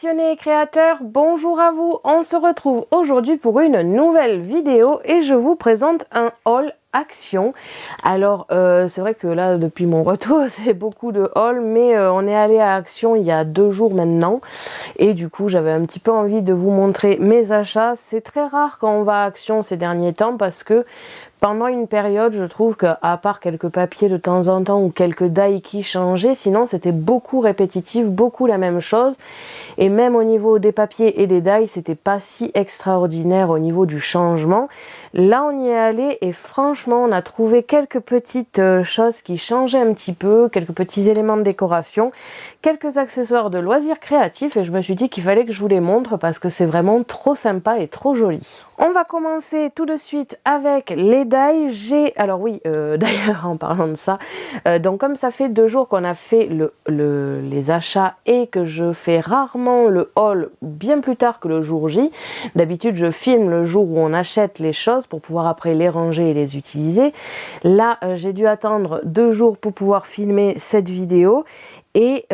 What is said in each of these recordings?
Passionnés et créateurs, bonjour à vous. On se retrouve aujourd'hui pour une nouvelle vidéo et je vous présente un haul Action. Alors c'est vrai que là depuis mon retour c'est beaucoup de haul, mais on est allé à Action il y a 2 jours maintenant et du coup j'avais un petit peu envie de vous montrer mes achats. C'est très rare quand on va à Action ces derniers temps parce que pendant une période, je trouve qu'à part quelques papiers de temps en temps ou quelques die qui changeaient, sinon c'était beaucoup répétitif, beaucoup la même chose. Et même au niveau des papiers et des die, c'était pas si extraordinaire au niveau du changement. Là, on y est allé et franchement, on a trouvé quelques petites choses qui changeaient un petit peu, quelques petits éléments de décoration, quelques accessoires de loisirs créatifs et je me suis dit qu'il fallait que je vous les montre parce que c'est vraiment trop sympa et trop joli. On va commencer tout de suite avec les die. Alors oui, d'ailleurs en parlant de ça, donc comme ça fait 2 jours qu'on a fait les achats et que je fais rarement le haul bien plus tard que le jour J. D'habitude je filme le jour où on achète les choses pour pouvoir après les ranger et les utiliser. Là j'ai dû attendre 2 jours pour pouvoir filmer cette vidéo. Et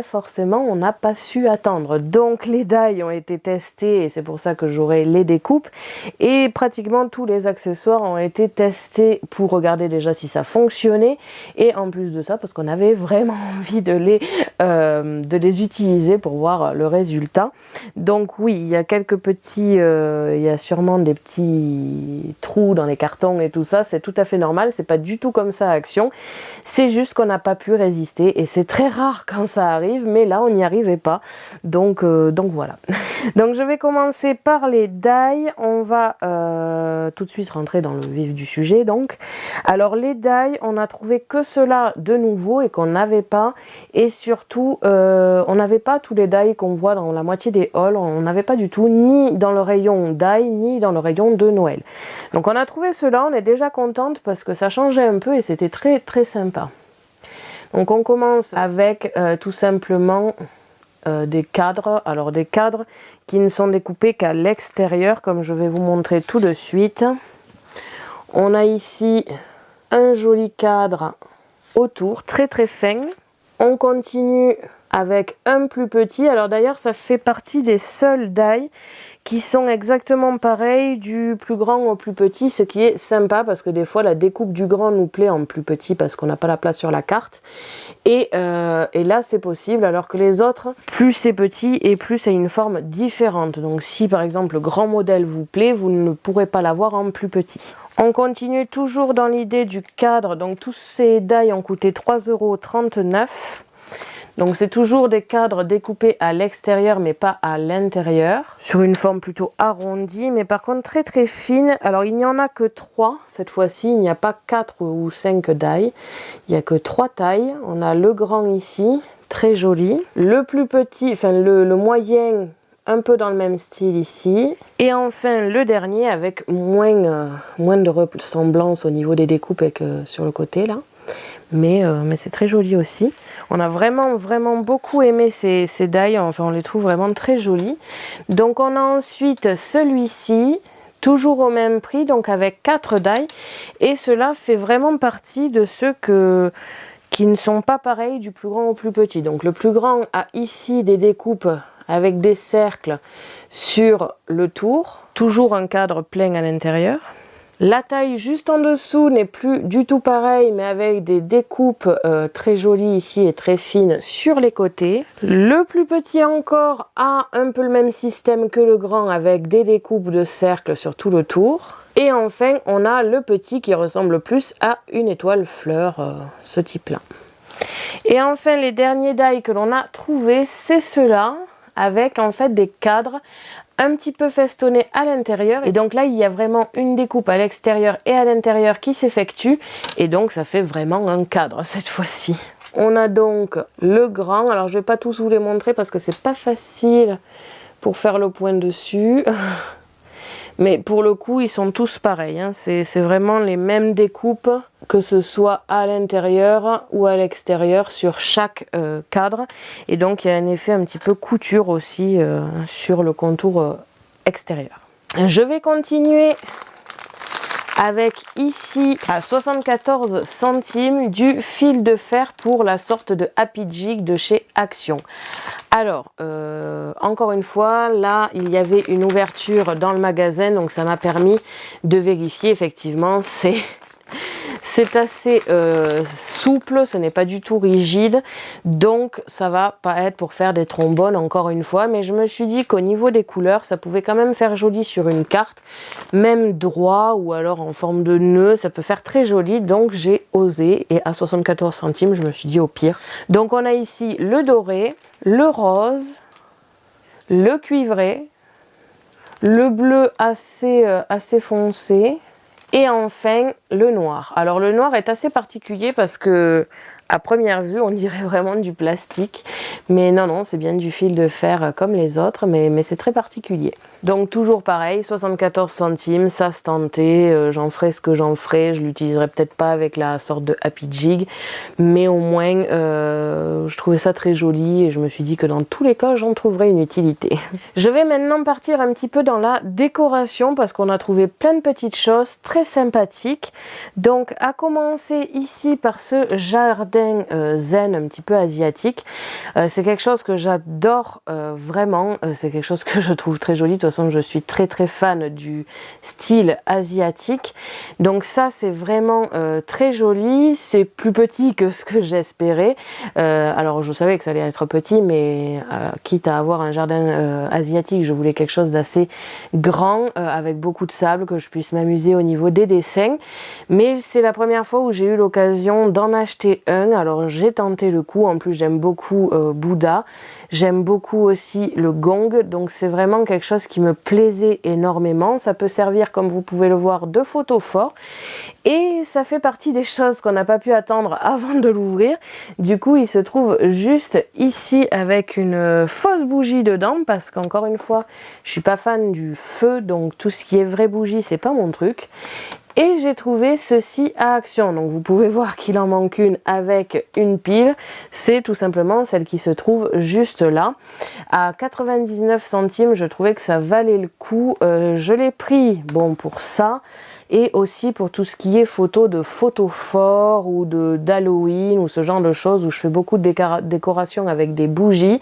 forcément on n'a pas su attendre, donc les die ont été testés et c'est pour ça que j'aurai les découpes et pratiquement tous les accessoires ont été testés pour regarder déjà si ça fonctionnait et en plus de ça parce qu'on avait vraiment envie de les utiliser pour voir le résultat. Donc oui, il y a quelques petits, il y a sûrement des petits trous dans les cartons et tout ça, c'est tout à fait normal, c'est pas du tout comme ça à Action, c'est juste qu'on n'a pas pu résister et c'est très rare quand ça arrive, mais là on n'y arrivait pas, donc voilà. Donc je vais commencer par les die. On va tout de suite rentrer dans le vif du sujet. Donc alors les die, on a trouvé que cela de nouveau et qu'on n'avait pas, et surtout on n'avait pas tous les die qu'on voit dans la moitié des hauls, on n'avait pas du tout, ni dans le rayon die ni dans le rayon de Noël. Donc on a trouvé cela, on est déjà contente parce que ça changeait un peu et c'était très très sympa. Donc on commence avec tout simplement des cadres. Alors des cadres qui ne sont découpés qu'à l'extérieur, comme je vais vous montrer tout de suite. On a ici un joli cadre autour, très très fin. On continue avec un plus petit. Alors d'ailleurs ça fait partie des seuls die qui sont exactement pareils du plus grand au plus petit, ce qui est sympa parce que des fois la découpe du grand nous plaît en plus petit parce qu'on n'a pas la place sur la carte et là c'est possible, alors que les autres, plus c'est petit et plus c'est une forme différente. Donc si par exemple le grand modèle vous plaît, vous ne pourrez pas l'avoir en plus petit. On continue toujours dans l'idée du cadre, donc tous ces die ont coûté 3,39 €. Donc c'est toujours des cadres découpés à l'extérieur mais pas à l'intérieur, sur une forme plutôt arrondie mais par contre très très fine. Alors il n'y en a que 3 cette fois-ci, il n'y a pas 4 ou 5 die, il n'y a que 3 tailles. On a le grand ici, très joli, le plus petit, enfin le moyen, un peu dans le même style ici, et enfin le dernier avec moins de ressemblance au niveau des découpes que sur le côté là. Mais c'est très joli aussi. On a vraiment beaucoup aimé ces die, enfin on les trouve vraiment très jolis. Donc on a ensuite celui-ci, toujours au même prix, donc avec 4 die, et cela fait vraiment partie de ceux qui ne sont pas pareils du plus grand au plus petit. Donc le plus grand a ici des découpes avec des cercles sur le tour, toujours un cadre plein à l'intérieur. La taille juste en dessous n'est plus du tout pareille, mais avec des découpes très jolies ici et très fines sur les côtés. Le plus petit encore a un peu le même système que le grand, avec des découpes de cercles sur tout le tour. Et enfin, on a le petit qui ressemble plus à une étoile fleur, ce type-là. Et enfin, les derniers die que l'on a trouvés, c'est ceux-là, avec en fait des cadres un petit peu festonné à l'intérieur, et donc là il y a vraiment une découpe à l'extérieur et à l'intérieur qui s'effectue et donc ça fait vraiment un cadre cette fois-ci. On a donc le grand, alors je vais pas tous vous les montrer parce que c'est pas facile pour faire le point dessus, mais pour le coup ils sont tous pareils, hein. C'est vraiment les mêmes découpes, que ce soit à l'intérieur ou à l'extérieur sur chaque cadre, et donc il y a un effet un petit peu couture aussi sur le contour extérieur. Je vais continuer avec ici à 74 centimes du fil de fer pour la sorte de Happy Jig de chez Action. Alors, encore une fois, là, il y avait une ouverture dans le magasin, donc ça m'a permis de vérifier, effectivement, c'est assez souple, ce n'est pas du tout rigide, donc ça va pas être pour faire des trombones encore une fois, mais je me suis dit qu'au niveau des couleurs, ça pouvait quand même faire joli sur une carte, même droit ou alors en forme de nœud, ça peut faire très joli, donc j'ai osé, et à 74 centimes, je me suis dit au pire. Donc on a ici le doré, le rose, le cuivré, le bleu assez foncé, et enfin, le noir. Alors le noir est assez particulier parce que à première vue, on dirait vraiment du plastique. Mais non, non, c'est bien du fil de fer comme les autres, mais c'est très particulier. Donc toujours pareil, 74 centimes, ça se tentait, j'en ferai ce que j'en ferai. Je l'utiliserai peut-être pas avec la sorte de Happy Jig, mais au moins, je trouvais ça très joli et je me suis dit que dans tous les cas, j'en trouverais une utilité. Je vais maintenant partir un petit peu dans la décoration parce qu'on a trouvé plein de petites choses très sympathiques. Donc à commencer ici par ce jardin zen un petit peu asiatique. C'est quelque chose que j'adore vraiment, c'est quelque chose que je trouve très joli. De toute façon, je suis très fan du style asiatique. Donc ça, c'est vraiment très joli. C'est plus petit que ce que j'espérais. Alors je savais que ça allait être petit, mais quitte à avoir un jardin asiatique, je voulais quelque chose d'assez grand, avec beaucoup de sable, que je puisse m'amuser au niveau des dessins. Mais c'est la première fois où j'ai eu l'occasion d'en acheter un. Alors j'ai tenté le coup, en plus j'aime beaucoup Bouddha, j'aime beaucoup aussi le gong, donc c'est vraiment quelque chose qui me plaisait énormément. Ça peut servir, comme vous pouvez le voir, de photophore, et ça fait partie des choses qu'on n'a pas pu attendre avant de l'ouvrir. Du coup il se trouve juste ici avec une fausse bougie dedans, parce qu'encore une fois je suis pas fan du feu, donc tout ce qui est vraie bougie c'est pas mon truc. Et j'ai trouvé ceci à Action, donc vous pouvez voir qu'il en manque une avec une pile, c'est tout simplement celle qui se trouve juste là. À 99 centimes, je trouvais que ça valait le coup, je l'ai pris bon pour ça, et aussi pour tout ce qui est photo de photophore ou d'Halloween ou ce genre de choses où je fais beaucoup de décoration avec des bougies.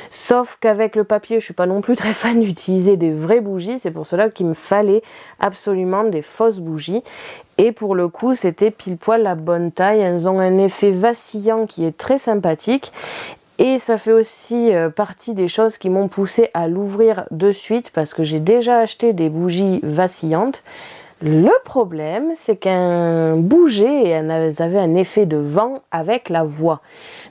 Sauf qu'avec le papier, je suis pas non plus très fan d'utiliser des vraies bougies. C'est pour cela qu'il me fallait absolument des fausses bougies. Et pour le coup, c'était pile poil la bonne taille. Elles ont un effet vacillant qui est très sympathique. Et ça fait aussi partie des choses qui m'ont poussé à l'ouvrir de suite parce que j'ai déjà acheté des bougies vacillantes. Le problème, c'est qu'un bougeait et elles avaient un effet de vent avec la voix.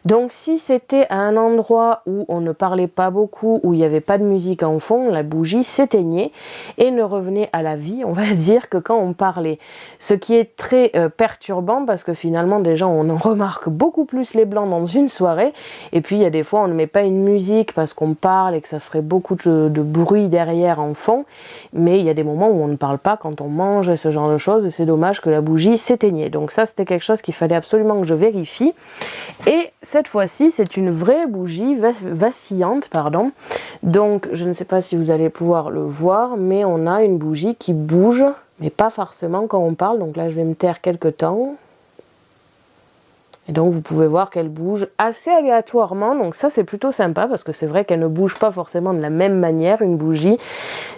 Donc si c'était à un endroit où on ne parlait pas beaucoup, où il n'y avait pas de musique en fond, la bougie s'éteignait et ne revenait à la vie, on va dire, que quand on parlait. Ce qui est très perturbant parce que finalement déjà on en remarque beaucoup plus les blancs dans une soirée, et puis il y a des fois on ne met pas une musique parce qu'on parle et que ça ferait beaucoup de bruit derrière en fond, mais il y a des moments où on ne parle pas quand on mange, ce genre de choses, et c'est dommage que la bougie s'éteignait. Donc ça c'était quelque chose qu'il fallait absolument que je vérifie. Et cette fois-ci c'est une vraie bougie vacillante, pardon. Donc je ne sais pas si vous allez pouvoir le voir, mais on a une bougie qui bouge, mais pas forcément quand on parle. Donc là je vais me taire quelques temps. Et donc vous pouvez voir qu'elle bouge assez aléatoirement, donc ça c'est plutôt sympa parce que c'est vrai qu'elle ne bouge pas forcément de la même manière, une bougie.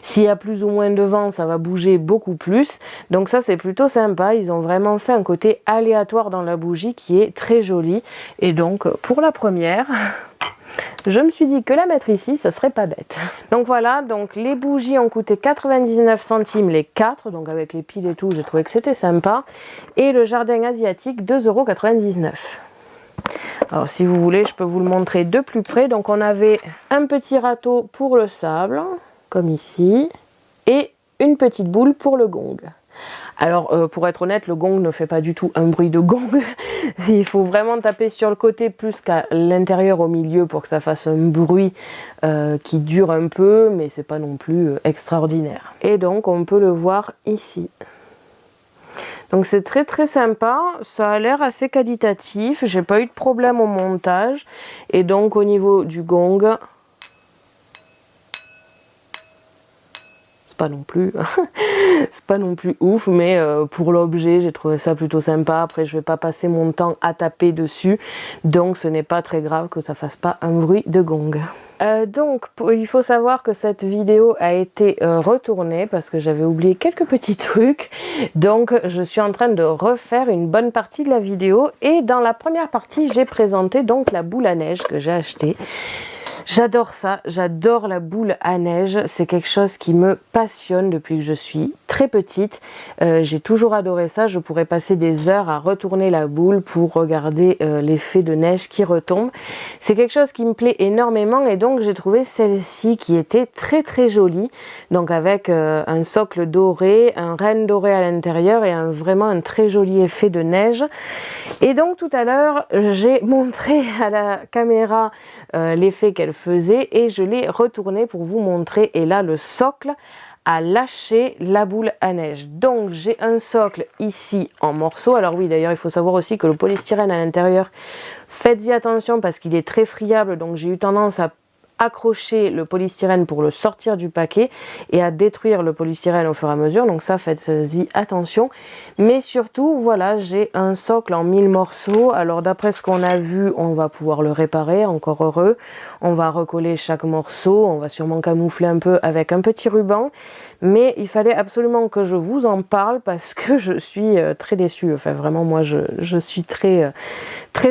S'il y a plus ou moins de vent, ça va bouger beaucoup plus, donc ça c'est plutôt sympa. Ils ont vraiment fait un côté aléatoire dans la bougie qui est très joli. Et donc pour la première, je me suis dit que la mettre ici, ça serait pas bête. Donc voilà, donc les bougies ont coûté 99 centimes les 4, donc avec les piles et tout, j'ai trouvé que c'était sympa. Et le jardin asiatique, 2,99 €. Alors si vous voulez, je peux vous le montrer de plus près. Donc on avait un petit râteau pour le sable, comme ici, et une petite boule pour le gong. Alors pour être honnête, le gong ne fait pas du tout un bruit de gong. Il faut vraiment taper sur le côté plus qu'à l'intérieur au milieu pour que ça fasse un bruit qui dure un peu, mais c'est pas non plus extraordinaire. Et donc on peut le voir ici. Donc c'est très sympa, ça a l'air assez qualitatif, j'ai pas eu de problème au montage. Et donc au niveau du gong, c'est pas non plus c'est pas non plus ouf, mais pour l'objet j'ai trouvé ça plutôt sympa. Après je vais pas passer mon temps à taper dessus, donc ce n'est pas très grave que ça fasse pas un bruit de gong. Donc il faut savoir que cette vidéo a été retournée parce que j'avais oublié quelques petits trucs, donc je suis en train de refaire une bonne partie de la vidéo, et dans la première partie j'ai présenté donc la boule à neige que j'ai achetée. J'adore ça, j'adore la boule à neige, c'est quelque chose qui me passionne depuis que je suis très petite. J'ai toujours adoré ça, je pourrais passer des heures à retourner la boule pour regarder l'effet de neige qui retombe. C'est quelque chose qui me plaît énormément, et donc j'ai trouvé celle-ci qui était très très jolie. Donc avec un socle doré, un renne doré à l'intérieur et vraiment un très joli effet de neige. Et donc tout à l'heure j'ai montré à la caméra l'effet qu'elle faisait, et je l'ai retourné pour vous montrer, et là le socle a lâché la boule à neige. Donc j'ai un socle ici en morceaux. Alors oui, d'ailleurs il faut savoir aussi que le polystyrène à l'intérieur, faites-y attention parce qu'il est très friable, donc j'ai eu tendance à accrocher le polystyrène pour le sortir du paquet et à détruire le polystyrène au fur et à mesure, donc ça faites-y attention. Mais surtout voilà, j'ai un socle en 1000 morceaux. Alors d'après ce qu'on a vu, on va pouvoir le réparer, encore heureux. On va recoller chaque morceau, on va sûrement camoufler un peu avec un petit ruban, mais il fallait absolument que je vous en parle parce que je suis très déçue. Enfin vraiment, moi je suis très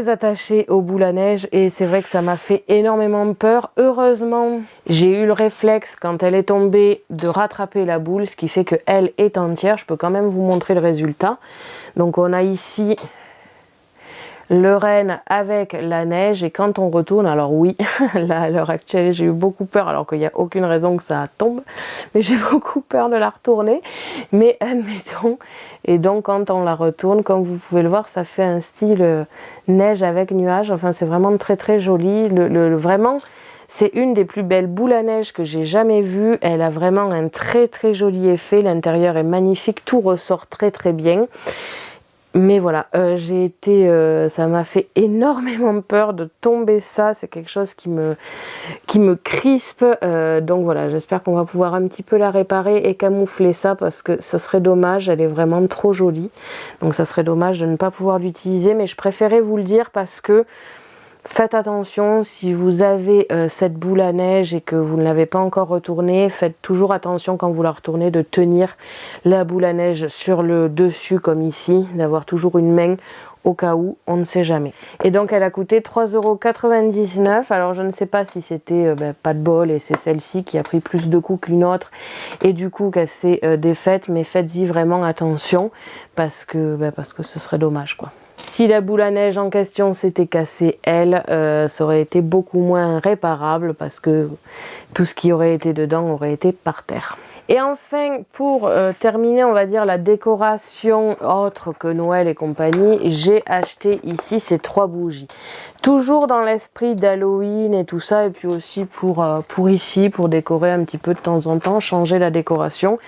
attachée aux boules à neige, et c'est vrai que ça m'a fait énormément peur. Heureusement, j'ai eu le réflexe quand elle est tombée de rattraper la boule, ce qui fait qu'elle est entière. Je peux quand même vous montrer le résultat. Donc on a ici le renne avec la neige, et quand on retourne, alors oui, là à l'heure actuelle j'ai eu beaucoup peur, alors qu'il n'y a aucune raison que ça tombe, mais j'ai beaucoup peur de la retourner, mais admettons. Et donc quand on la retourne, comme vous pouvez le voir, ça fait un style neige avec nuage. Enfin c'est vraiment très très joli. Vraiment, c'est une des plus belles boules à neige que j'ai jamais vues. Elle a vraiment un très très joli effet, l'intérieur est magnifique, tout ressort très très bien. Mais voilà, ça m'a fait énormément peur de tomber ça. C'est quelque chose qui me crispe. Donc voilà, j'espère qu'on va pouvoir un petit peu la réparer et camoufler ça, parce que ça serait dommage. Elle est vraiment trop jolie. Donc ça serait dommage de ne pas pouvoir l'utiliser. Mais je préférais vous le dire parce que faites attention, si vous avez cette boule à neige et que vous ne l'avez pas encore retournée, faites toujours attention quand vous la retournez de tenir la boule à neige sur le dessus comme ici, d'avoir toujours une main au cas où, on ne sait jamais. Et donc elle a coûté 3,99 €. Alors je ne sais pas si c'était pas de bol et c'est celle-ci qui a pris plus de coups qu'une autre et du coup qu'elle s'est défaite, mais faites-y vraiment attention parce que ce serait dommage quoi. Si la boule à neige en question s'était cassée, elle, ça aurait été beaucoup moins réparable parce que tout ce qui aurait été dedans aurait été par terre. Et enfin, pour terminer, on va dire la décoration autre que Noël et compagnie, j'ai acheté ici ces 3 bougies. Toujours dans l'esprit d'Halloween et tout ça, et puis aussi pour ici, pour décorer un petit peu de temps en temps, changer la décoration.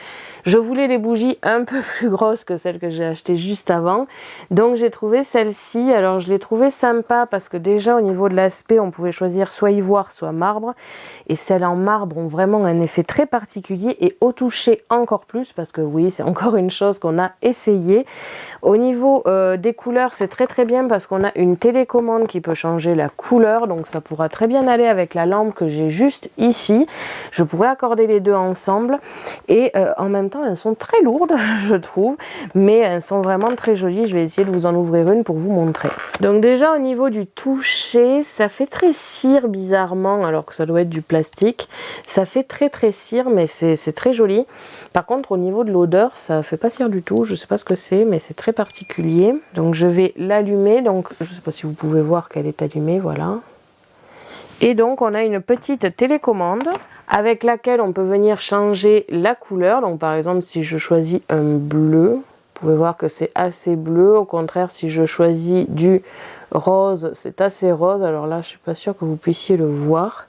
Je voulais des bougies un peu plus grosses que celles que j'ai achetées juste avant. Donc j'ai trouvé celle-ci. Alors je l'ai trouvée sympa parce que déjà au niveau de l'aspect, on pouvait choisir soit ivoire, soit marbre. Et celles en marbre ont vraiment un effet très particulier et au toucher encore plus parce que oui, c'est encore une chose qu'on a essayé. Au niveau des couleurs, c'est très très bien parce qu'on a une télécommande qui peut changer la couleur. Donc ça pourra très bien aller avec la lampe que j'ai juste ici. Je pourrais accorder les deux ensemble et en même temps elles sont très lourdes je trouve, mais elles sont vraiment très jolies. Je vais essayer de vous en ouvrir une pour vous montrer. Donc déjà au niveau du toucher, ça fait très cire bizarrement alors que ça doit être du plastique. Ça fait très très cire mais c'est très joli. Par contre au niveau de l'odeur ça fait pas cire du tout, je sais pas ce que c'est mais c'est très particulier. Donc je vais l'allumer, donc je sais pas si vous pouvez voir qu'elle est allumée, voilà. Et donc on a une petite télécommande avec laquelle on peut venir changer la couleur. Donc par exemple si je choisis un bleu, vous pouvez voir que c'est assez bleu. Au contraire si je choisis du rose, c'est assez rose. Alors là je suis pas sûre que vous puissiez le voir,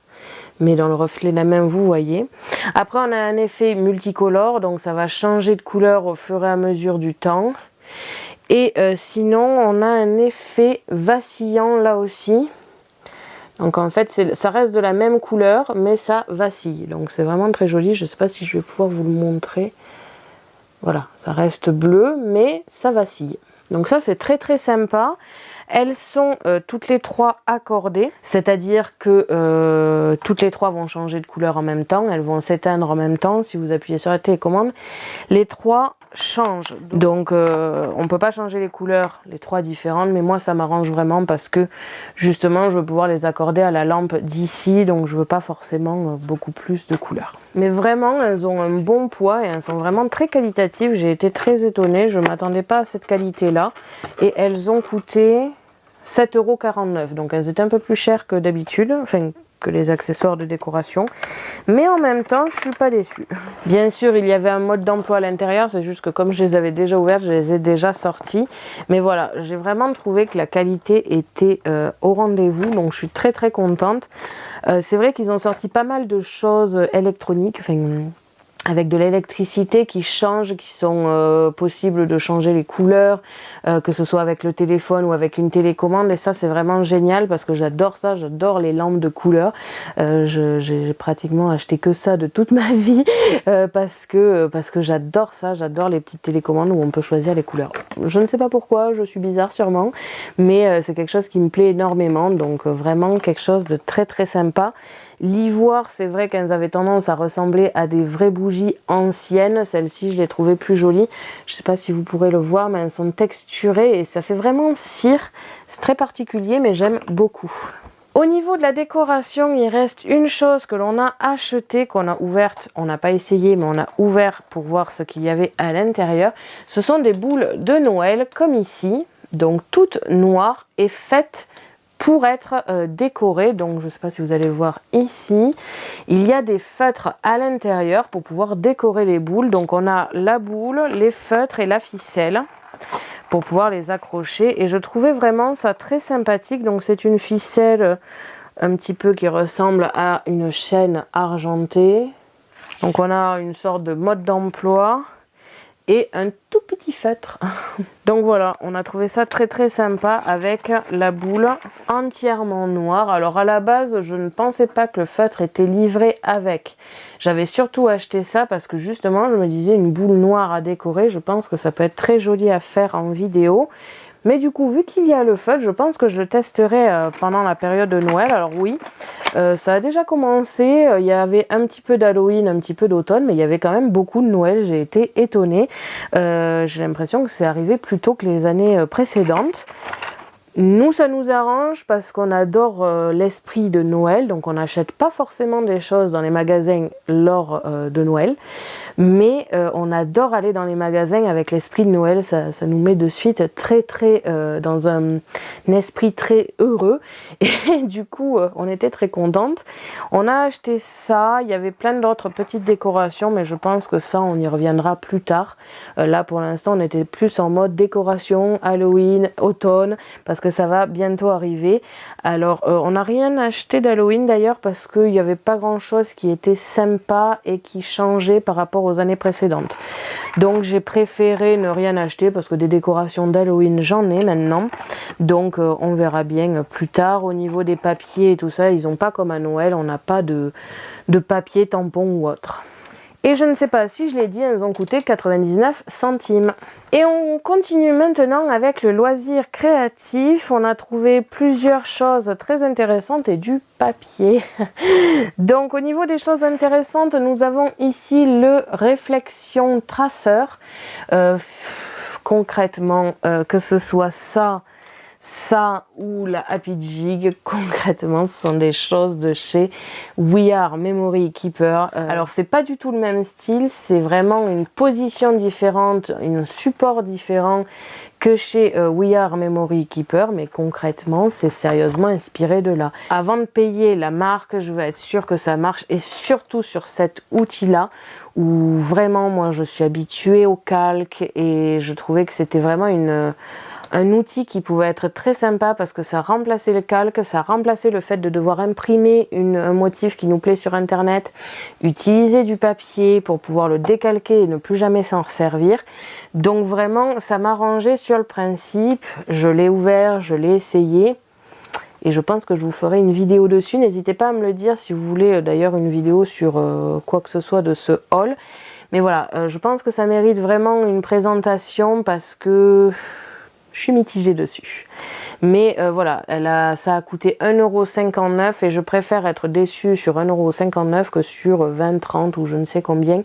mais dans le reflet de la main vous voyez. Après on a un effet multicolore, donc ça va changer de couleur au fur et à mesure du temps. Et sinon on a un effet vacillant là aussi. Donc en fait, ça reste de la même couleur, mais ça vacille. Donc c'est vraiment très joli. Je ne sais pas si je vais pouvoir vous le montrer. Voilà, ça reste bleu, mais ça vacille. Donc ça, c'est très très sympa. Elles sont toutes les trois accordées, c'est-à-dire que toutes les trois vont changer de couleur en même temps. Elles vont s'éteindre en même temps. Si vous appuyez sur la télécommande, les trois changent. Donc on ne peut pas changer les couleurs, les trois différentes, mais moi ça m'arrange vraiment parce que justement je veux pouvoir les accorder à la lampe d'ici, donc je veux pas forcément beaucoup plus de couleurs. Mais vraiment elles ont un bon poids et elles sont vraiment très qualitatives. J'ai été très étonnée, je ne m'attendais pas à cette qualité là, et elles ont coûté 7,49 €, donc elles étaient un peu plus chères que d'habitude, enfin que les accessoires de décoration, mais en même temps je suis pas déçue. Bien sûr il y avait un mode d'emploi à l'intérieur, c'est juste que comme je les avais déjà ouvertes, je les ai déjà sorties, mais voilà, j'ai vraiment trouvé que la qualité était au rendez-vous, donc je suis très très contente. C'est vrai qu'ils ont sorti pas mal de choses électroniques, enfin avec de l'électricité qui change, qui sont possibles de changer les couleurs, que ce soit avec le téléphone ou avec une télécommande, et ça c'est vraiment génial parce que j'adore ça, j'adore les lampes de couleur. J'ai pratiquement acheté que ça de toute ma vie parce que j'adore ça, j'adore les petites télécommandes où on peut choisir les couleurs. Je ne sais pas pourquoi, je suis bizarre sûrement, mais c'est quelque chose qui me plaît énormément, donc vraiment quelque chose de très très sympa. L'ivoire, c'est vrai qu'elles avaient tendance à ressembler à des vraies bougies anciennes. Celles-ci, je les trouvais plus jolies. Je ne sais pas si vous pourrez le voir, mais elles sont texturées et ça fait vraiment cire. C'est très particulier, mais j'aime beaucoup. Au niveau de la décoration, il reste une chose que l'on a achetée, qu'on a ouverte. On n'a pas essayé, mais on a ouvert pour voir ce qu'il y avait à l'intérieur. Ce sont des boules de Noël, comme ici. Donc, toutes noires et faites pour être décoré. Donc je ne sais pas si vous allez voir ici, il y a des feutres à l'intérieur pour pouvoir décorer les boules. Donc on a la boule, les feutres et la ficelle pour pouvoir les accrocher, et je trouvais vraiment ça très sympathique. Donc c'est une ficelle un petit peu qui ressemble à une chaîne argentée. Donc on a une sorte de mode d'emploi et un tout petit feutre. Donc voilà, on a trouvé ça très très sympa avec la boule entièrement noire. Alors à la base, je ne pensais pas que le feutre était livré avec. J'avais surtout acheté ça parce que justement, je me disais une boule noire à décorer, je pense que ça peut être très joli à faire en vidéo. Mais du coup, vu qu'il y a le feutre, je pense que je le testerai pendant la période de Noël. Alors oui, ça a déjà commencé. Il y avait un petit peu d'Halloween, un petit peu d'automne, mais il y avait quand même beaucoup de Noël. J'ai été étonnée. J'ai l'impression que c'est arrivé plus tôt que les années précédentes. Nous, ça nous arrange parce qu'on adore l'esprit de Noël, donc on n'achète pas forcément des choses dans les magasins lors de Noël, mais on adore aller dans les magasins avec l'esprit de Noël. Ça nous met de suite très très dans un esprit très heureux, et du coup on était très contente. On a acheté ça, il y avait plein d'autres petites décorations, mais je pense que ça on y reviendra plus tard. Là pour l'instant on était plus en mode décoration, Halloween, automne, parce que ça va bientôt arriver. Alors on n'a rien acheté d'Halloween d'ailleurs parce qu'il n'y avait pas grand chose qui était sympa et qui changeait par rapport aux années précédentes. Donc j'ai préféré ne rien acheter parce que des décorations d'Halloween j'en ai maintenant. Donc on verra bien plus tard. Au niveau des papiers et tout ça, ils n'ont pas comme à Noël, on n'a pas de papier tampon ou autre. Et je ne sais pas si je l'ai dit, elles ont coûté 99 centimes. Et on continue maintenant avec le loisir créatif. On a trouvé plusieurs choses très intéressantes et du papier. Donc au niveau des choses intéressantes, nous avons ici le réflexion traceur. Concrètement, que ce soit ça ou la Happy Jig, concrètement ce sont des choses de chez We Are Memory Keeper. Alors c'est pas du tout le même style, c'est vraiment une position différente, un support différent que chez We Are Memory Keeper, mais concrètement c'est sérieusement inspiré de là. Avant de payer la marque, je veux être sûre que ça marche, et surtout sur cet outil là où vraiment moi je suis habituée au calque, et je trouvais que c'était vraiment un outil qui pouvait être très sympa parce que ça remplaçait le calque, ça remplaçait le fait de devoir imprimer un motif qui nous plaît sur internet, utiliser du papier pour pouvoir le décalquer et ne plus jamais s'en resservir. Donc vraiment ça m'arrangeait sur le principe, je l'ai ouvert, je l'ai essayé et je pense que je vous ferai une vidéo dessus. N'hésitez pas à me le dire si vous voulez d'ailleurs une vidéo sur quoi que ce soit de ce haul. Mais voilà, je pense que ça mérite vraiment une présentation parce que je suis mitigée dessus. Mais voilà, ça a coûté 1,59 € et je préfère être déçue sur 1,59 € que sur 20, 30 ou je ne sais combien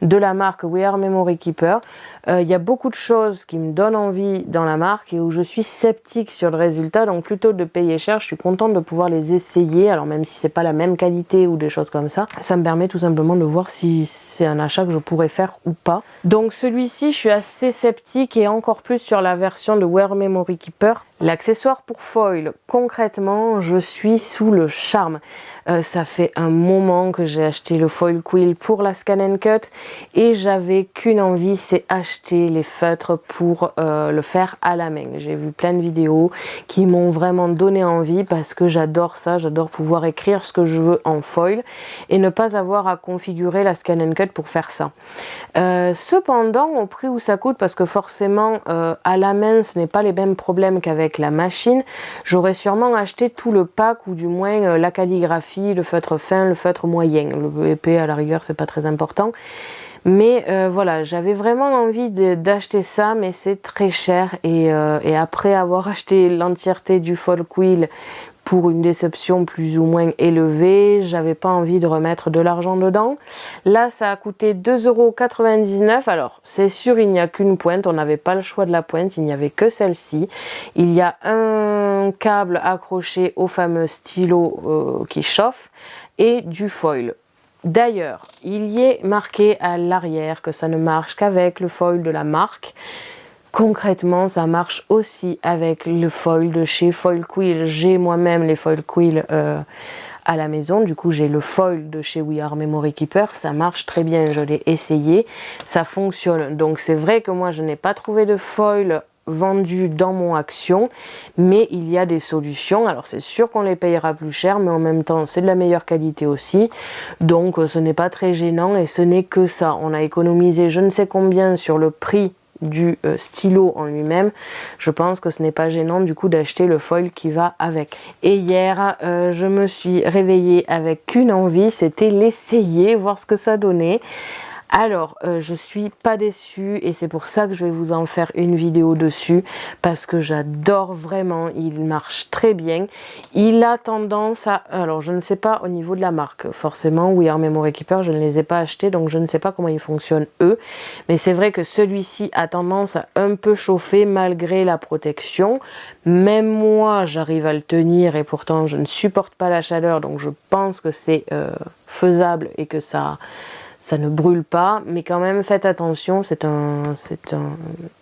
de la marque We Are Memory Keeper. Il y a beaucoup de choses qui me donnent envie dans la marque et où je suis sceptique sur le résultat, donc plutôt que de payer cher, je suis contente de pouvoir les essayer, alors même si c'est pas la même qualité ou des choses comme ça, ça me permet tout simplement de voir si c'est un achat que je pourrais faire ou pas. Donc celui-ci, je suis assez sceptique et encore plus sur la version de We Are Memory Keeper. L'accessoire pour foil, concrètement, je suis sous le charme. Ça fait un moment que j'ai acheté le foil quill pour la Scan & Cut et j'avais qu'une envie, c'est acheter les feutres pour le faire à la main. J'ai vu plein de vidéos qui m'ont vraiment donné envie parce que j'adore ça, j'adore pouvoir écrire ce que je veux en foil et ne pas avoir à configurer la Scan & Cut pour faire ça. Cependant, au prix où ça coûte, parce que forcément à la main ce n'est pas les mêmes problèmes qu'avec la machine, j'aurais sûrement acheté tout le pack ou du moins la calligraphie, le feutre fin, le feutre moyen. Le épais à la rigueur c'est pas très important. Mais voilà, j'avais vraiment envie d'acheter ça, mais c'est très cher et après avoir acheté l'entièreté du foil quill pour une déception plus ou moins élevée, j'avais pas envie de remettre de l'argent dedans. Là, ça a coûté 2,99 €. Alors, c'est sûr, il n'y a qu'une pointe, on n'avait pas le choix de la pointe, il n'y avait que celle-ci. Il y a un câble accroché au fameux stylo qui chauffe et du foil. D'ailleurs, il y est marqué à l'arrière que ça ne marche qu'avec le foil de la marque. Concrètement, ça marche aussi avec le foil de chez Foil Quill. J'ai moi-même les foil quill à la maison. Du coup, j'ai le foil de chez We Are Memory Keeper. Ça marche très bien, je l'ai essayé. Ça fonctionne. Donc, c'est vrai que moi, je n'ai pas trouvé de foil vendu dans mon Action, mais il y a des solutions. Alors c'est sûr qu'on les payera plus cher, mais en même temps c'est de la meilleure qualité aussi, donc ce n'est pas très gênant et ce n'est que ça. On a économisé je ne sais combien sur le prix du stylo en lui-même. Je pense que ce n'est pas gênant du coup d'acheter le foil qui va avec. Et hier je me suis réveillée avec qu'une envie, c'était l'essayer, voir ce que ça donnait. Alors, je suis pas déçue et c'est pour ça que je vais vous en faire une vidéo dessus parce que j'adore vraiment, il marche très bien. Il a tendance à... Alors, je ne sais pas au niveau de la marque, forcément, We Are Memory Keeper, je ne les ai pas achetés donc je ne sais pas comment ils fonctionnent eux. Mais c'est vrai que celui-ci a tendance à un peu chauffer malgré la protection. Même moi, j'arrive à le tenir et pourtant je ne supporte pas la chaleur donc je pense que c'est faisable et que ça ne brûle pas, mais quand même faites attention, c'est un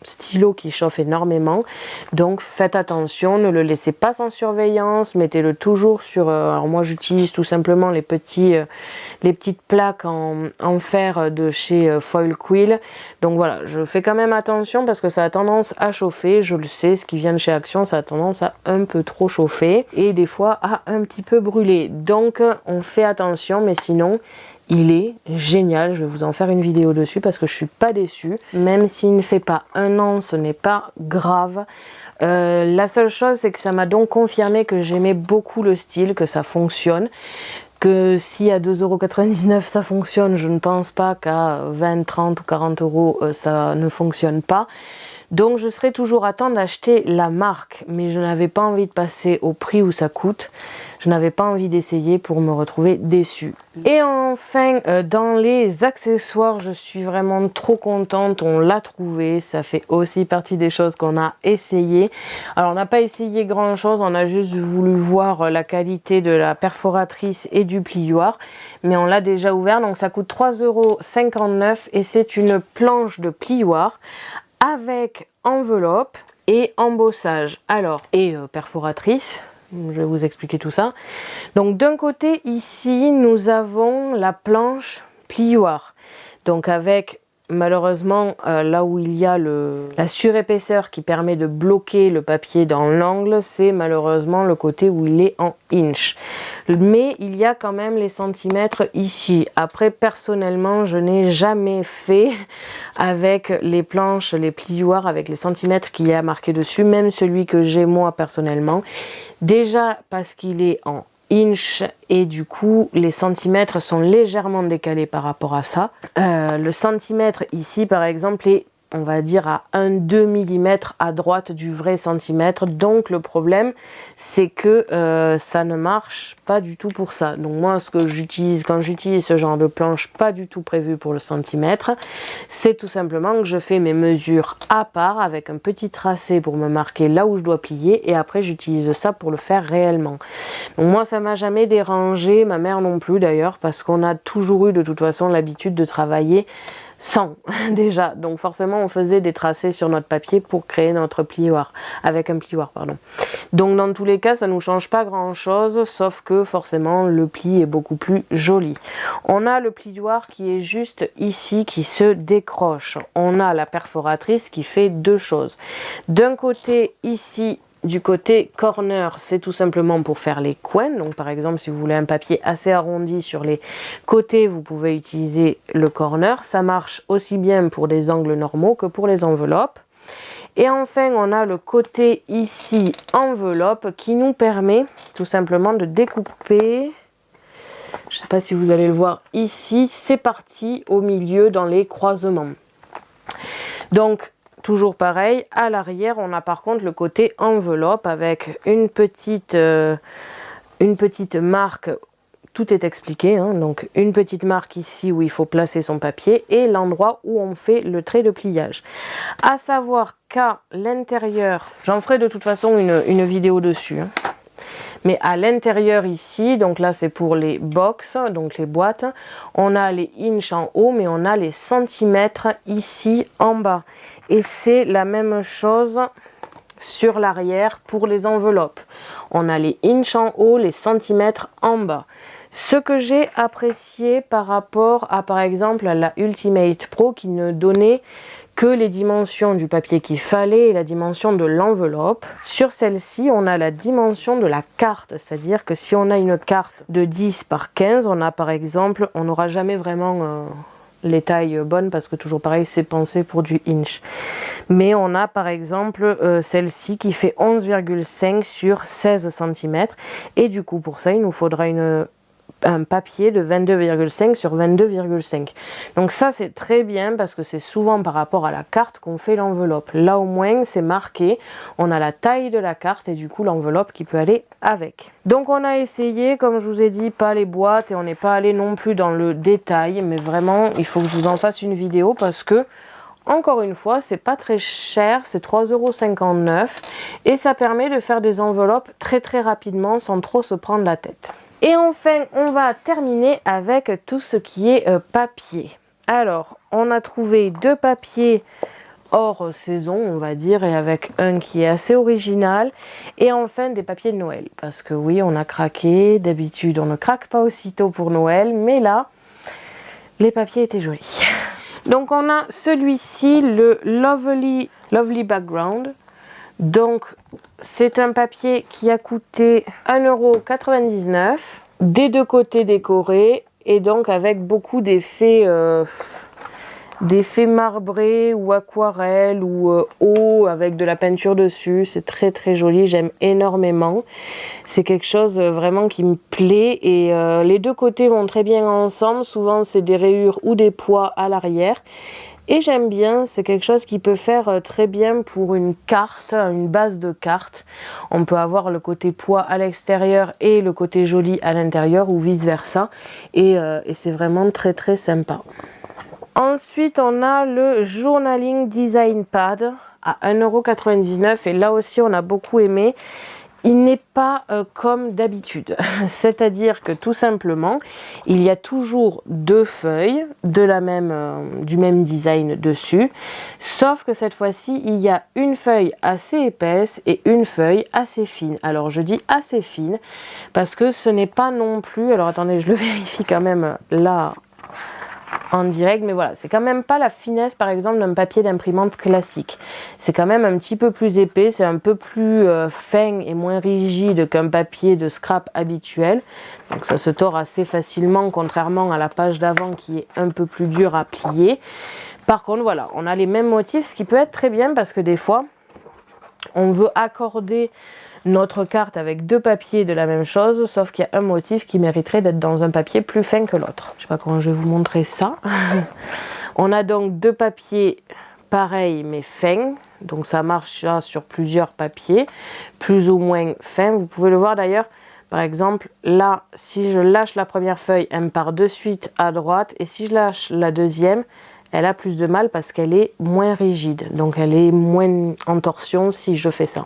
stylo qui chauffe énormément, donc faites attention, ne le laissez pas sans surveillance, mettez-le toujours sur, alors moi j'utilise tout simplement les petites plaques en fer de chez Foil Quill, donc voilà, je fais quand même attention parce que ça a tendance à chauffer, je le sais, ce qui vient de chez Action, ça a tendance à un peu trop chauffer, et des fois à un petit peu brûler, donc on fait attention, mais sinon, il est génial, je vais vous en faire une vidéo dessus parce que je suis pas déçue. Même s'il ne fait pas 1 an, ce n'est pas grave. La seule chose, c'est que ça m'a donc confirmé que j'aimais beaucoup le style, que ça fonctionne. Que si à 2,99 € ça fonctionne, je ne pense pas qu'à 20, 30 ou 40 € ça ne fonctionne pas. Donc je serai toujours à temps d'acheter la marque, mais je n'avais pas envie de passer au prix où ça coûte. Je n'avais pas envie d'essayer pour me retrouver déçue. Et enfin, dans les accessoires, je suis vraiment trop contente. On l'a trouvé. Ça fait aussi partie des choses qu'on a essayé. Alors, on n'a pas essayé grand chose. On a juste voulu voir la qualité de la perforatrice et du plioir. Mais on l'a déjà ouvert. Donc, ça coûte 3,59 € et c'est une planche de plioir avec enveloppe et embossage. Alors, et perforatrice. Je vais vous expliquer tout ça. Donc d'un côté ici nous avons la planche plioir. Donc avec malheureusement, là où il y a la surépaisseur qui permet de bloquer le papier dans l'angle, c'est malheureusement le côté où il est en inch. Mais il y a quand même les centimètres ici. Après, personnellement, je n'ai jamais fait avec les planches, les plioirs, avec les centimètres qu'il y a marqué dessus, même celui que j'ai moi personnellement. Déjà parce qu'il est en inch et du coup les centimètres sont légèrement décalés par rapport à ça. Le centimètre ici par exemple est, on va dire, à 1-2 mm à droite du vrai centimètre. Donc le problème c'est que ça ne marche pas du tout pour ça. Donc moi ce que j'utilise quand j'utilise ce genre de planche pas du tout prévu pour le centimètre, c'est tout simplement que je fais mes mesures à part avec un petit tracé pour me marquer là où je dois plier et après j'utilise ça pour le faire réellement. Donc moi ça m'a jamais dérangé, ma mère non plus d'ailleurs, parce qu'on a toujours eu de toute façon l'habitude de travailler sans déjà, donc forcément on faisait des tracés sur notre papier pour créer notre plioir, avec un plioir pardon. Donc dans tous les cas ça nous change pas grand chose, sauf que forcément le pli est beaucoup plus joli. On a le plioir qui est juste ici, qui se décroche. On a la perforatrice qui fait deux choses. D'un côté ici, du côté corner, c'est tout simplement pour faire les coins. Donc par exemple, si vous voulez un papier assez arrondi sur les côtés, vous pouvez utiliser le corner. Ça marche aussi bien pour des angles normaux que pour les enveloppes. Et enfin, on a le côté ici, enveloppe, qui nous permet tout simplement de découper. Je ne sais pas si vous allez le voir ici, c'est parti au milieu dans les croisements. Donc, toujours pareil, à l'arrière, on a par contre le côté enveloppe avec une petite marque, tout est expliqué, hein, donc une petite marque ici où il faut placer son papier et l'endroit où on fait le trait de pliage. À savoir qu'à l'intérieur, j'en ferai de toute façon une vidéo dessus, hein. Mais à l'intérieur ici, donc là c'est pour les box, donc les boîtes, on a les inches en haut, mais on a les centimètres ici en bas. Et c'est la même chose sur l'arrière pour les enveloppes. On a les inches en haut, les centimètres en bas. Ce que j'ai apprécié par rapport à par exemple la Ultimate Pro qui ne donnait que les dimensions du papier qu'il fallait et la dimension de l'enveloppe. Sur celle-ci, on a la dimension de la carte, c'est-à-dire que si on a une carte de 10 par 15, on a par exemple, on n'aura jamais vraiment les tailles bonnes parce que toujours pareil, c'est pensé pour du inch. Mais on a par exemple celle-ci qui fait 11,5 sur 16 cm et du coup pour ça, il nous faudra un papier de 22,5 sur 22,5. Donc ça c'est très bien parce que c'est souvent par rapport à la carte qu'on fait l'enveloppe. Là au moins c'est marqué, on a la taille de la carte et du coup l'enveloppe qui peut aller avec. Donc on a essayé, comme je vous ai dit, pas les boîtes et on n'est pas allé non plus dans le détail, mais vraiment il faut que je vous en fasse une vidéo parce que encore une fois, c'est pas très cher, c'est 3,59 € et ça permet de faire des enveloppes très très rapidement sans trop se prendre la tête. Et enfin, on va terminer avec tout ce qui est papier. Alors, on a trouvé deux papiers hors saison, on va dire, et avec un qui est assez original. Et enfin, des papiers de Noël. Parce que oui, on a craqué. D'habitude, on ne craque pas aussitôt pour Noël. Mais là, les papiers étaient jolis. Donc, on a celui-ci, le Lovely Background. Donc, c'est un papier qui a coûté 1,99 €, des deux côtés décorés et donc avec beaucoup d'effets marbrés ou aquarelles ou eau avec de la peinture dessus. C'est très très joli, j'aime énormément. C'est quelque chose vraiment qui me plaît et les deux côtés vont très bien ensemble. Souvent, c'est des rayures ou des pois à l'arrière. Et j'aime bien, c'est quelque chose qui peut faire très bien pour une carte, une base de carte. On peut avoir le côté pois à l'extérieur et le côté joli à l'intérieur ou vice versa. Et c'est vraiment très très sympa. Ensuite, on a le Journaling Design Pad à 1,99 € et là aussi on a beaucoup aimé. Il n'est pas comme d'habitude, c'est-à-dire que tout simplement, il y a toujours deux feuilles du même design dessus, sauf que cette fois-ci, il y a une feuille assez épaisse et une feuille assez fine. Alors je dis assez fine parce que ce n'est pas non plus, alors attendez, je le vérifie quand même là en direct, mais voilà, c'est quand même pas la finesse par exemple d'un papier d'imprimante classique. C'est quand même un petit peu plus épais, c'est un peu plus fin et moins rigide qu'un papier de scrap habituel. Donc ça se tord assez facilement, contrairement à la page d'avant qui est un peu plus dure à plier. Par contre voilà, on a les mêmes motifs, ce qui peut être très bien parce que des fois on veut accorder notre carte avec deux papiers de la même chose, sauf qu'il y a un motif qui mériterait d'être dans un papier plus fin que l'autre. Je sais pas comment je vais vous montrer ça. On a donc deux papiers pareils mais fins, donc ça marche là sur plusieurs papiers, plus ou moins fins. Vous pouvez le voir d'ailleurs, par exemple, là, si je lâche la première feuille, elle me part de suite à droite, et si je lâche la deuxième, elle a plus de mal parce qu'elle est moins rigide, donc elle est moins en torsion si je fais ça.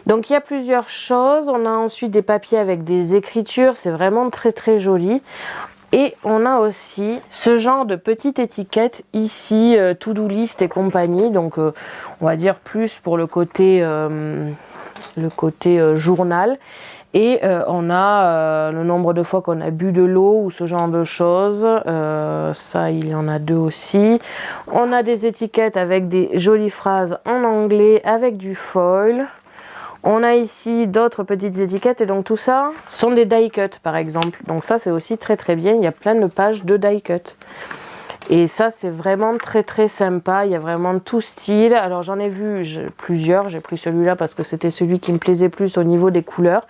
Donc il y a plusieurs choses. On a ensuite des papiers avec des écritures, c'est vraiment très très joli. Et on a aussi ce genre de petite étiquette ici, to-do list et compagnie, donc on va dire plus pour le côté journal. Et on a le nombre de fois qu'on a bu de l'eau ou ce genre de choses, ça il y en a deux aussi. On a des étiquettes avec des jolies phrases en anglais avec du foil. On a ici d'autres petites étiquettes et donc tout ça sont des die cut par exemple. Donc ça c'est aussi très très bien, il y a plein de pages de die cut. Et ça c'est vraiment très très sympa, il y a vraiment tout style. Alors j'en ai vu plusieurs, j'ai pris celui-là parce que c'était celui qui me plaisait plus au niveau des couleurs.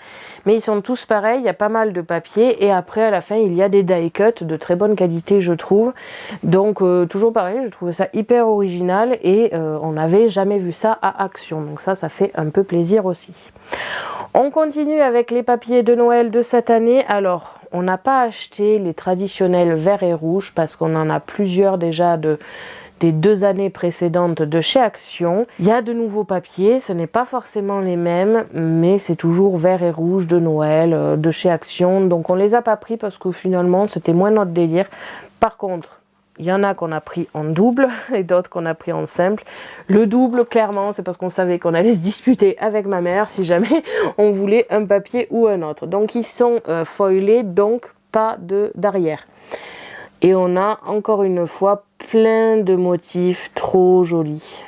Mais ils sont tous pareils, il y a pas mal de papier et après à la fin il y a des die cut de très bonne qualité je trouve. Donc toujours pareil, je trouvais ça hyper original et on n'avait jamais vu ça à Action. Donc ça fait un peu plaisir aussi. On continue avec les papiers de Noël de cette année. Alors on n'a pas acheté les traditionnels verts et rouges parce qu'on en a plusieurs déjà des 2 années précédentes de chez Action. Il y a de nouveaux papiers, ce n'est pas forcément les mêmes, mais c'est toujours vert et rouge de Noël de chez Action. Donc on les a pas pris parce que finalement c'était moins notre délire. Par contre, il y en a qu'on a pris en double et d'autres qu'on a pris en simple. Le double, clairement, c'est parce qu'on savait qu'on allait se disputer avec ma mère si jamais on voulait un papier ou un autre. Donc ils sont foilés, donc pas d'arrière. Et on a encore une fois plein de motifs trop jolis.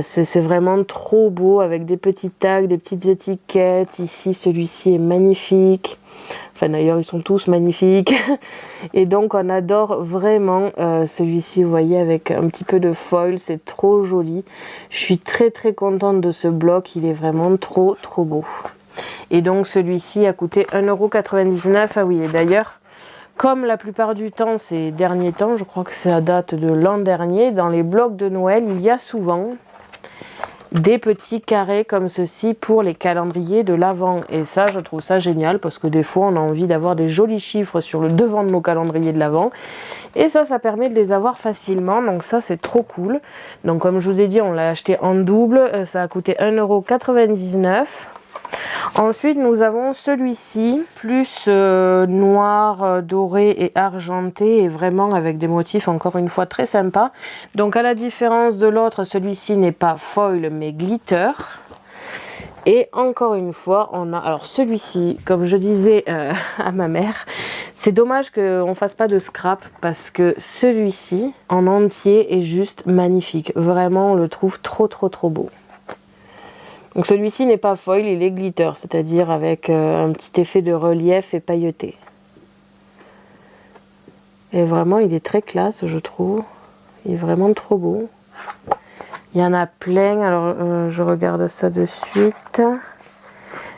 C'est vraiment trop beau avec des petits tags, des petites étiquettes. Ici, celui-ci est magnifique. Enfin d'ailleurs, ils sont tous magnifiques. Et donc, on adore vraiment celui-ci, vous voyez, avec un petit peu de foil. C'est trop joli. Je suis très très contente de ce bloc. Il est vraiment trop trop beau. Et donc, celui-ci a coûté 1,99 €. Ah oui, et d'ailleurs, comme la plupart du temps, ces derniers temps, je crois que ça date de l'an dernier, dans les blocs de Noël, il y a souvent des petits carrés comme ceci pour les calendriers de l'Avent. Et ça, je trouve ça génial parce que des fois, on a envie d'avoir des jolis chiffres sur le devant de nos calendriers de l'Avent. Et ça permet de les avoir facilement. Donc ça, c'est trop cool. Donc comme je vous ai dit, on l'a acheté en double. Ça a coûté 1,99 €. Ensuite, nous avons celui-ci, plus noir, doré et argenté, et vraiment avec des motifs encore une fois très sympas. Donc à la différence de l'autre, celui-ci n'est pas foil mais glitter. Et encore une fois, on a, alors celui-ci, comme je disais à ma mère, c'est dommage qu'on ne fasse pas de scrap parce que celui-ci en entier est juste magnifique. Vraiment, on le trouve trop trop trop beau. Donc celui-ci n'est pas foil, il est glitter, c'est-à-dire avec un petit effet de relief et pailleté. Et vraiment, il est très classe, je trouve. Il est vraiment trop beau. Il y en a plein, alors je regarde ça de suite.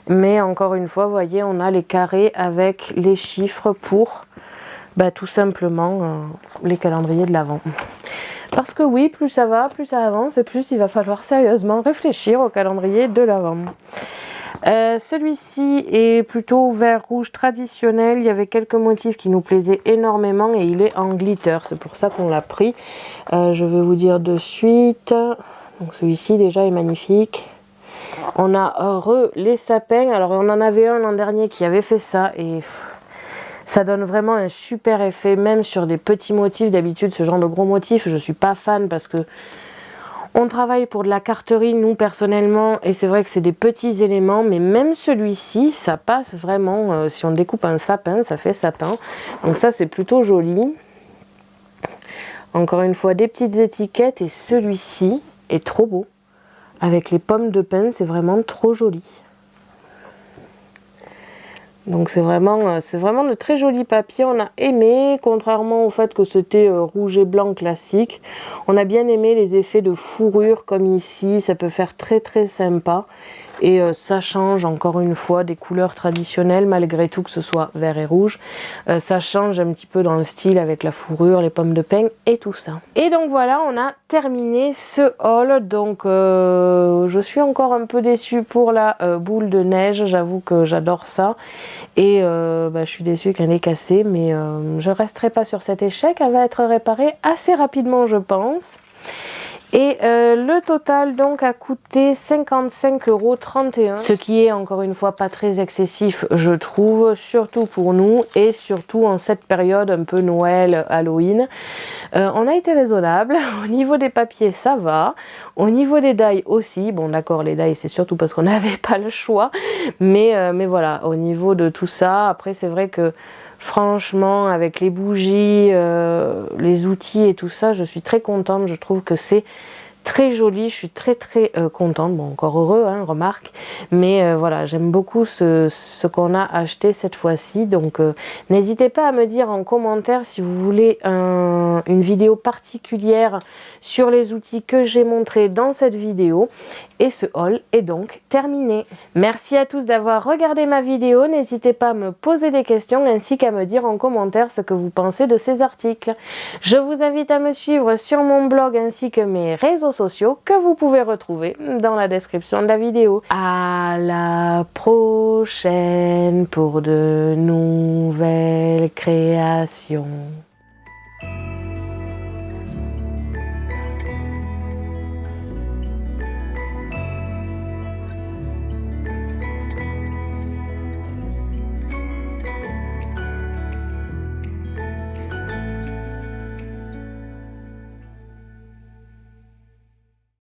Mais encore une fois, vous voyez, on a les carrés avec les chiffres pour tout simplement les calendriers de l'Avent. Parce que oui, plus ça va, plus ça avance et plus il va falloir sérieusement réfléchir au calendrier de l'Avent. Celui-ci est plutôt vert rouge traditionnel. Il y avait quelques motifs qui nous plaisaient énormément et il est en glitter. C'est pour ça qu'on l'a pris. Je vais vous dire de suite. Donc celui-ci déjà est magnifique. On a les sapins. Alors on en avait un l'an dernier qui avait fait ça et ça donne vraiment un super effet, même sur des petits motifs. D'habitude, ce genre de gros motifs, je ne suis pas fan parce que on travaille pour de la carterie, nous, personnellement, et c'est vrai que c'est des petits éléments, mais même celui-ci, ça passe vraiment. Si on découpe un sapin, ça fait sapin. Donc ça, c'est plutôt joli. Encore une fois, des petites étiquettes et celui-ci est trop beau. Avec les pommes de pin, c'est vraiment trop joli. Donc c'est vraiment de très jolis papiers, on a aimé, contrairement au fait que c'était rouge et blanc classique. On a bien aimé les effets de fourrure comme ici, ça peut faire très très sympa. Et ça change encore une fois des couleurs traditionnelles, malgré tout que ce soit vert et rouge. Ça change un petit peu dans le style avec la fourrure, les pommes de pin et tout ça. Et donc voilà, on a terminé ce haul. Donc je suis encore un peu déçue pour la boule de neige, j'avoue que j'adore ça. Et je suis déçue qu'elle ait cassé, mais je ne resterai pas sur cet échec, elle va être réparée assez rapidement je pense. Et le total donc a coûté 55,31 €, ce qui est encore une fois pas très excessif je trouve, surtout pour nous et surtout en cette période un peu Noël, Halloween. On a été raisonnable, au niveau des papiers ça va, au niveau des die aussi, bon d'accord les die c'est surtout parce qu'on n'avait pas le choix, mais voilà, au niveau de tout ça, après c'est vrai que franchement, avec les bougies, les outils et tout ça, je suis très contente. Je trouve que c'est très joli. Je suis très contente. Bon, encore heureux, hein, remarque. Mais voilà, j'aime beaucoup ce qu'on a acheté cette fois-ci. Donc, n'hésitez pas à me dire en commentaire si vous voulez une vidéo particulière sur les outils que j'ai montrés dans cette vidéo. Et ce haul est donc terminé. Merci à tous d'avoir regardé ma vidéo. N'hésitez pas à me poser des questions ainsi qu'à me dire en commentaire ce que vous pensez de ces articles. Je vous invite à me suivre sur mon blog ainsi que mes réseaux sociaux que vous pouvez retrouver dans la description de la vidéo. À la prochaine pour de nouvelles créations.